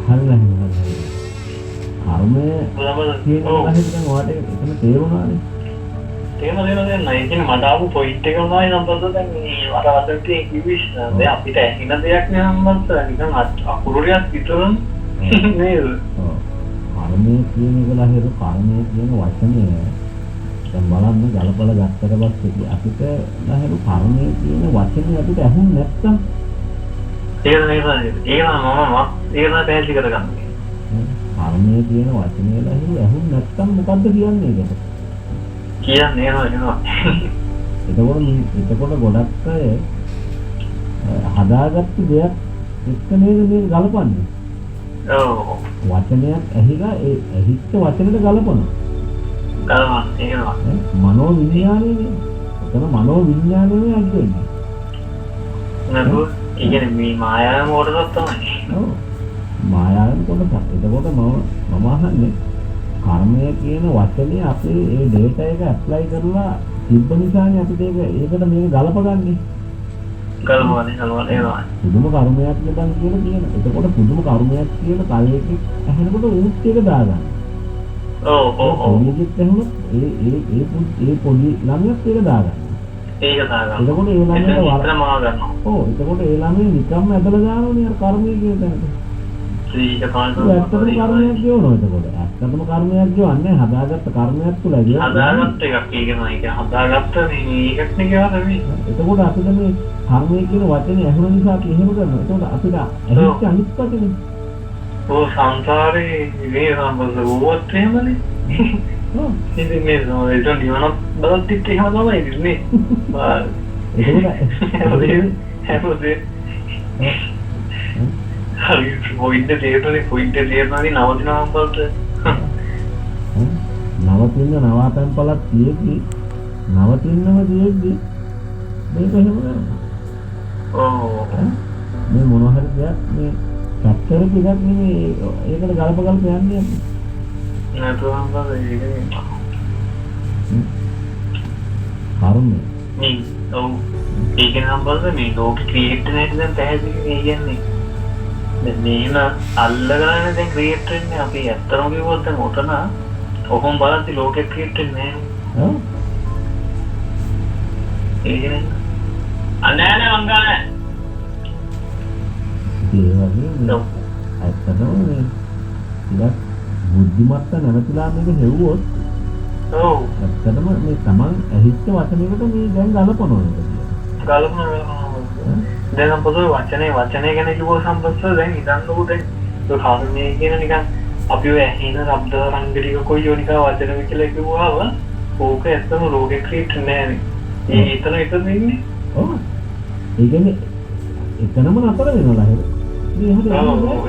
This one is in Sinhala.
හරිනේ හරිනේ. කර්මය කියන එක ඔයාලට එතන තේරුණානේ. තේරෙනවා නෑ. ඒ කියන්නේ මට ආපු පොයින්ට් එක මොනවයි නම් පොත දැන් මේ අර අදටි කිවිස් දැන් අපිට ඇහින දෙයක් නේ මමත් නිකන් අකුරුලියක් විතරනේ නේද? ඔව්. කර්මය කියන එක ලහිරු කර්මය කියන වචනය දැන් බලන්න ගලපලා ගත්තට පස්සේ අපිට ලහිරු කර්මය කියන වචනේ අපිට ඇහුන්නේ නැත්තම් ඒක නේද? ඒක මම පැහැදිලි කරගන්නේ. කර්මය කියන වචනේ ලහිරු ඇහුන්නේ නැත්තම් මොකද්ද කියන්නේ ඒකට? කියන්නේ නේනවා. එතකොට ගොඩක් අය හදාගත්ත දෙයක් එක්ක නේද මේ ගලපන්නේ. ඔව්. වචනයක් ඇහිලා ඒ ඇහිච්ච වචනෙට ගලපනවා. ගලපනවා ඒනවා. මනෝ විඥානයනේ. එතන මනෝ විඥානයනේ අදින්නේ. නේද? ඒ කියන්නේ මේ මායාව මොකටද තමයි. ඔව්. මායාවෙන් කොටසක්. එතකොට මම අහන්නේ කර්මය කියන වචනේ අපේ ඒ ඩේටා එක ඇප්ලයි කරලා තිබ්බ නිසානේ අපිට ඒකට මේක ගලපගන්නේ. ගලපවන්නේ ඒනවා. පුදුම කර්මයක් නේදන් කියලා කියන. එතකොට පුදුම කර්මයක් කියන කලයක ඇහෙනකොට උත් එක දාගන්න. ඔව්. මේකත් ඇහුනොත් ඒ පොඩි ළමයාත් ඒක දාගන්න. ඒක දාගන්න. එතකොට ඒ ළමයාට වරදමා ගන්නවා. ඔව්. එතකොට ඒ ළමයා නිකම්ම ඇදලා දානෝනේ අර කර්මය කියන තැනට. ඒක තමයි. ඇත්තටම කර්මයක් කියවනවා එතකොට. ඇත්තටම කර්මයක් කියවන්නේ හදාගත්ත කර්මයක් තුල ඇවිත්. හදාගත්ත එකක් ඒක නයි. ඒක හදාගත්ත මේකක් නේ කියලා තමයි. එතකොට අපිට මේ කර්මය කියන වචනේ ඇහුන නිසා අපි එහෙම කරනවා. එතකොට අපිට ඇහිච්ච අනිත් පැත්තනේ. ඔව් සංසාරේ මේ සම්බන්ධ වුවත් එහෙමනේ. ඔව්. ඉතින් මේ ඒක නිවන බලද්දිත් එහෙම තමයි ඉන්නේ. එතකොට හරි පොයින්ට් තේරෙන්නේ නවතිනවා බලද්ද. නවතන් පළක් තියෙද්දි නවතින්නම තියෙද්දි මේක එහෙම කරනවා. ඔව්. මේ මොන හරි දෙයක් මේ කැප්චර් එකක් නෙමෙයි ඒකට ගලප යන්නේ අපි. නේතුම් බලන්නේ කර්මය. මේ ඔව් ඒක නම් බලන්න මේ ලෝක ක්‍රියේට් නැති දැන් පැහැදිලි කියන්නේ. දැන් මේන අල්ලගෙන දැන් ක්‍රියේට් වෙන්නේ අපි ඇත්තම කිව්වොත් දැන් ඔතන ඔහොම බලද්දි ලෝකෙ ක්‍රියේට් වෙන්නේ නැහැ. ඔව්. ඒ කියන්නේ අනෑනේ මංගානේ. ඒ වගේ ඇත්තටම මේ ටිකක් බුද්ධිමත්ත නැවතිලා මේක හෙව්වොත් ඔව් ඇත්තටම මේ Taman ඇහිච්ච වචනයකට මේ දැන් ගලපනවා නේද කියලා. ගලපනවා. දැන් අපතේ වචනේ ගැන කිව්ව සම්බන්ධව දැන් හිතන්නකෝ දැන් කර්මය කියන නිකන් අපි ඔය ඇහින ශබ්ද රංගලික කොයි යෝනිකා වචන විකල කිව්වම ඕක ඇත්තම ලෝකෙ ක්‍රියේට් නෑනේ. ඒ එතන ඉන්නේ. ඔව්. ඒ කියන්නේ එතනම නතර වෙනවා නේද? මේ හරියට. ඔව්.